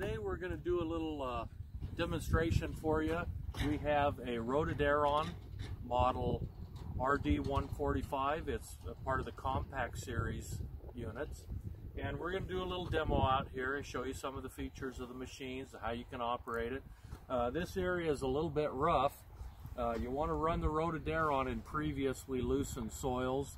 Today we're going to do a little demonstration for you. We have a Rotadairon model RD145. It's a part of the compact series units. And we're going to do a little demo out here and show you some of the features of the machines, how you can operate it. This area is a little bit rough. You want to run the Rotadairon in previously loosened soils.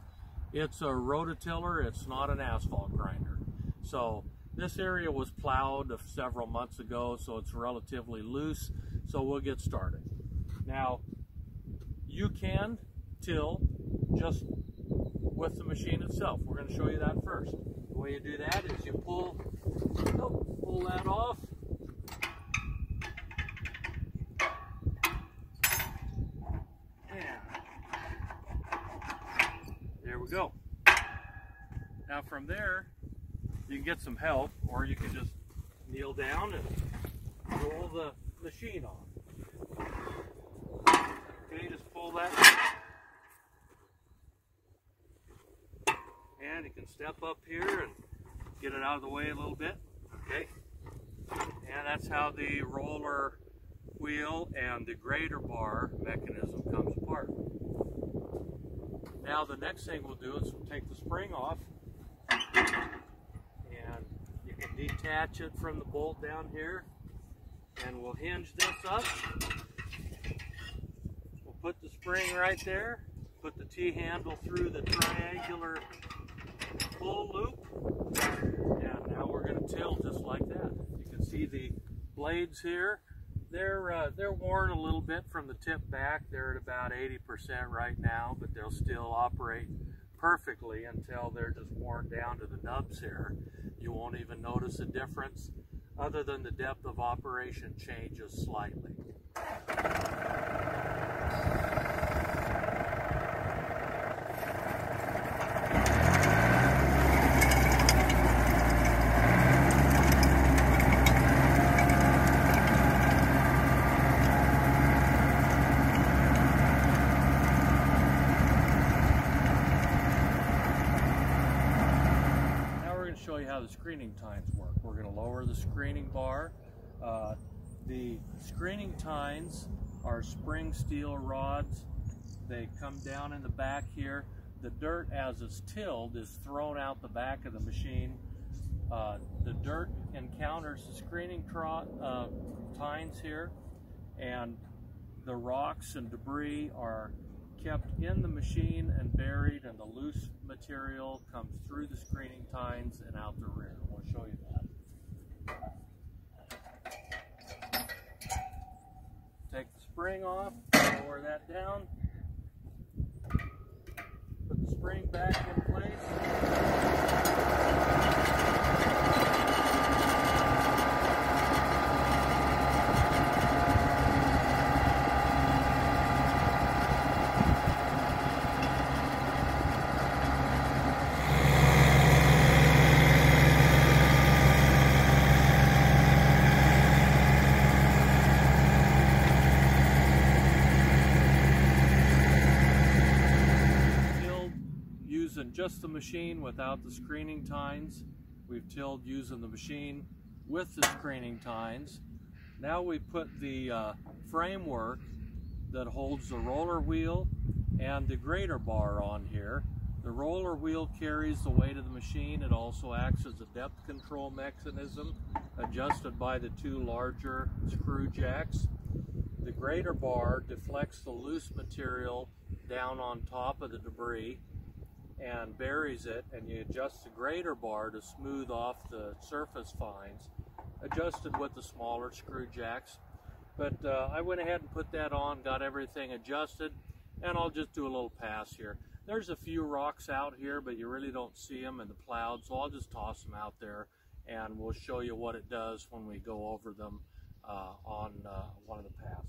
It's a rototiller, it's not an asphalt grinder. So this area was plowed several months ago, so it's relatively loose. So we'll get started. Now, you can till just with the machine itself. We're going to show you that first. The way you do that is you pull that off. And there we go. Now from there, you can get some help, or you can just kneel down and roll the machine on. Okay, just pull that. And you can step up here and get it out of the way a little bit. Okay. And that's how the roller wheel and the grater bar mechanism comes apart. Now the next thing we'll do is we'll take the spring off. And you can detach it from the bolt down here. And we'll hinge this up. We'll put the spring right there. Put the T-handle through the triangular pull loop, and now we're going to till just like that. You can see the blades here. They're worn a little bit from the tip back. They're at about 80% right now, but they'll still operate perfectly until they're just worn down to the nubs here. You won't even notice a difference, other than the depth of operation changes slightly. Show you how the screening tines work. We're going to lower the screening bar. The screening tines are spring steel rods. They come down in the back here. The dirt, as it's tilled, is thrown out the back of the machine. The dirt encounters the screening tines here, and the rocks and debris are kept in the machine and buried, and the loose material comes through the screening tines and out the rear. We'll show you that. Take the spring off, lower that down, put the spring back in place. Using just the machine without the screening tines. We've tilled using the machine with the screening tines. Now we put the framework that holds the roller wheel and the grater bar on here. The roller wheel carries the weight of the machine. It also acts as a depth control mechanism adjusted by the two larger screw jacks. The grater bar deflects the loose material down on top of the debris and buries it, and you adjust the grater bar to smooth off the surface fines, adjusted with the smaller screw jacks. But I went ahead and put that on, got everything adjusted, and I'll just do a little pass here. There's a few rocks out here, but you really don't see them in the plowed, so I'll just toss them out there, and we'll show you what it does when we go over them on one of the passes.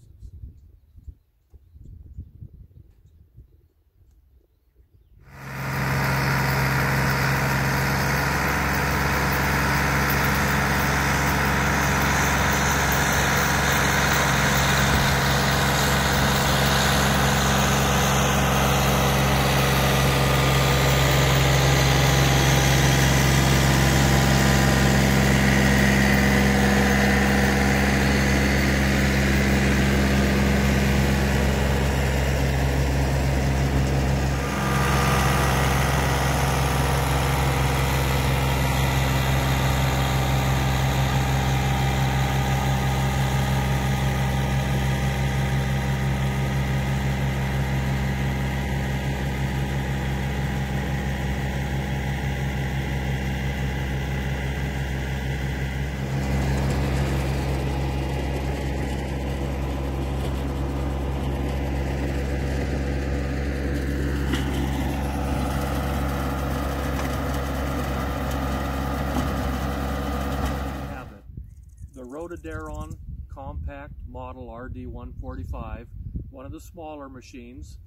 Rotadairon compact model RD145, one of the smaller machines.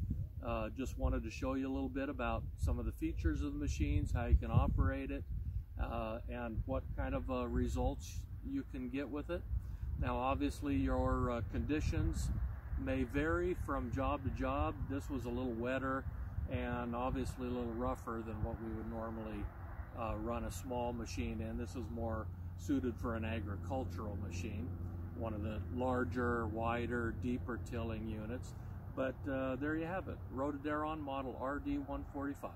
Just wanted to show you a little bit about some of the features of the machines, how you can operate it, and what kind of results you can get with it. Now obviously your conditions may vary from job to job. This was a little wetter and obviously a little rougher than what we would normally run a small machine in. This is more suited for an agricultural machine, one of the larger, wider, deeper tilling units. But there you have it, Rotadairon model RD145.